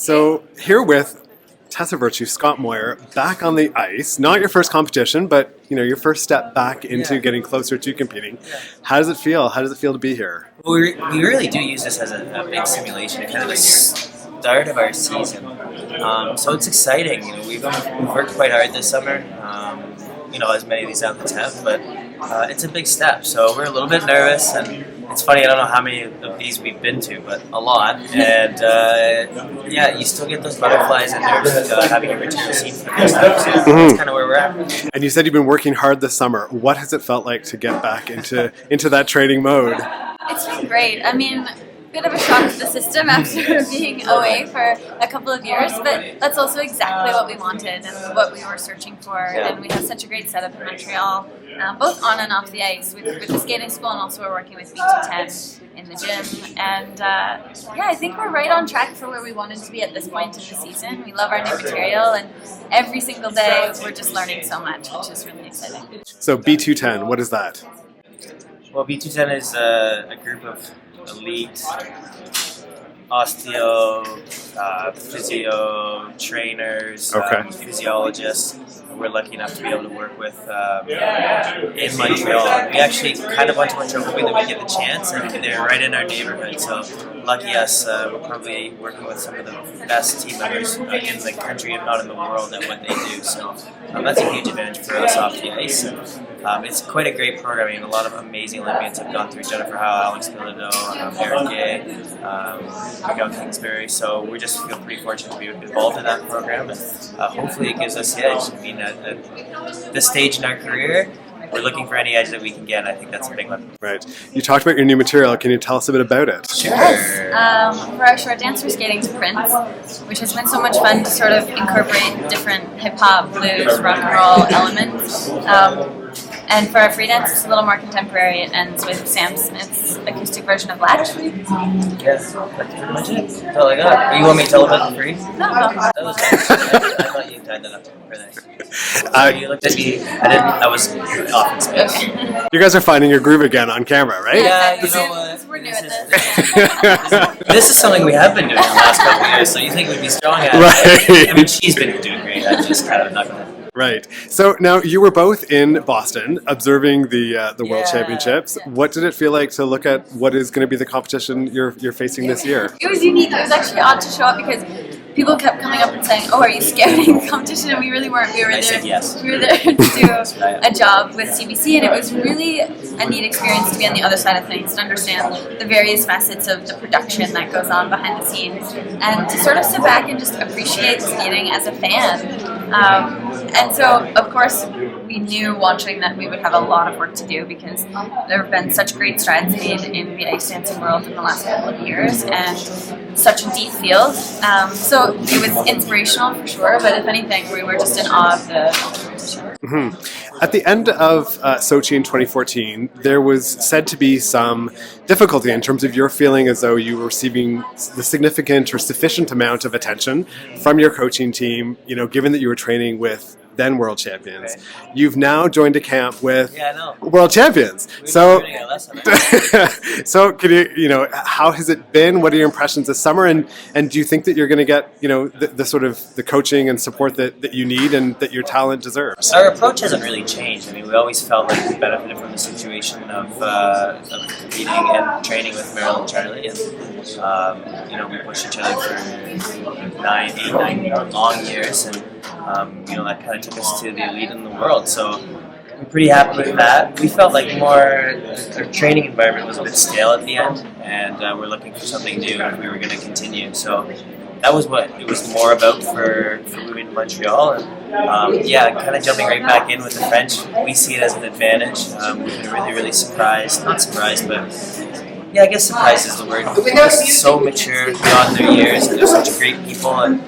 So here with Tessa Virtue, Scott Moir, back on the ice. Not your first competition, but your first step back into getting closer to competing. How does it feel? How does it feel to be here? Well, we really do use this as a big simulation, kind of the start of our season. So it's exciting. We've worked quite hard this summer. As many of these athletes have, but it's a big step. So we're a little bit nervous, and it's funny. I don't know how many of these we've been to, but a lot. And you still get those butterflies and nerves having your material seen for the first time. So that's kind of where we're at. And you said you've been working hard this summer. What has it felt like to get back into that training mode? It's been great. I mean, bit of a shock to the system after being away for a couple of years, but that's also exactly what we wanted and what we were searching for. And we have such a great setup in Montreal, both on and off the ice with the skating school, and also we're working with B210 in the gym. And I think we're right on track for where we wanted to be at this point in the season. We love our new material, and every single day we're just learning so much, which is really exciting. So B210, what is that? Well, B210 is a group of elite osteo, physio trainers, physiologists. We're lucky enough to be able to work with in Montreal. We actually kind of went to Montreal hoping that we'd get the chance, and they're right in our neighborhood. So lucky us, we're probably working with some of the best team members in the country, if not in the world, at what they do. So that's a huge advantage for us off the ice. It's quite a great program. I mean, a lot of amazing Olympians have gone through. Jennifer Howe, Alex Bilodeau, Eric Gay, Miguel Kingsbury. So we just feel pretty fortunate to be involved in that program, and hopefully it gives us the edge. I mean, at this stage in our career, we're looking for any edge that we can get. I think that's a big one. Right. You talked about your new material. Can you tell us a bit about it? Sure. For our short dance, we're skating to Prince, which has been so much fun to sort of incorporate different hip-hop, blues, rock and roll elements. And for our free dance, it's a little more contemporary. It ends with Sam Smith's acoustic version of Latch. Yes, that's pretty much it. That's all I got. You want me to tell them about the free? No. That was nice. I thought you tied that up for that. You looked at me. I was off in space. You guys are finding your groove again on camera, right? Yeah, you know what? We're new at this. This is something we have been doing the last couple of years, so you think we'd be strong at it. Right. I mean, she's been doing great. I'm just kind of not going to. Right. So now you were both in Boston observing the World Championships. Yeah. What did it feel like to look at what is going to be the competition you're facing this year? It was unique. It was actually odd to show up because people kept coming up and saying, "Oh, are you scouting the competition?" And we really weren't. We were there. Said yes. We were there to do a job with CBC, and it was really a neat experience to be on the other side of things and understand the various facets of the production that goes on behind the scenes, and to sort of sit back and just appreciate skating as a fan. And so, of course, we knew watching that we would have a lot of work to do because there have been such great strides made in the ice dancing world in the last couple of years, and such a deep field. So it was inspirational for sure, but if anything, we were just in awe of the competition. Mm-hmm. At the end of Sochi in 2014, there was said to be some difficulty in terms of your feeling as though you were receiving the significant or sufficient amount of attention from your coaching team, given that you were training with then world champions. Okay. You've now joined a camp with world champions. So can you, how has it been? What are your impressions this summer? And do you think that you're going to get, the sort of the coaching and support that you need and that your talent deserves? Our approach hasn't really changed. I mean, we always felt like we benefited from the situation of competing and training with Meryl and Charlie. And, we pushed each other for 9 long years. And, that kind of took us to the elite in the world. So we're pretty happy with that. We felt like our training environment was a bit stale at the end, and we're looking for something new if we were going to continue. So that was what it was more about for moving to Montreal. And kind of jumping right back in with the French, we see it as an advantage. We've been really, really surprised. Not surprised, but I guess surprised is the word. They're just so mature beyond their years, and they're such great people. And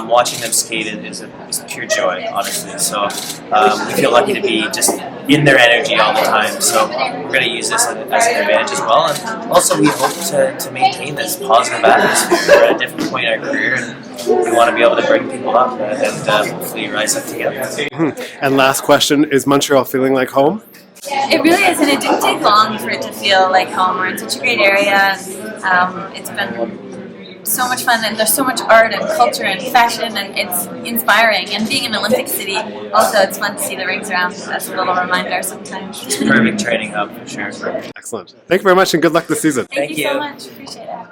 watching them skate is pure joy, honestly. So we feel lucky to be just in their energy all the time. So we're going to use this as an advantage as well. And also we hope to maintain this positive atmosphere. We're at a different point in our career, and we want to be able to bring people up and hopefully rise up together. Mm-hmm. And last question, is Montreal feeling like home? It really is, and it didn't take long for it to feel like home. We're in such a great area, and it's been so much fun, and there's so much art and culture and fashion, and it's inspiring. And being an Olympic city, also it's fun to see the rings around as a little reminder sometimes. Perfect training hub for sure. Excellent. Thank you very much, and good luck this season. Thank you so you. much. Appreciate it.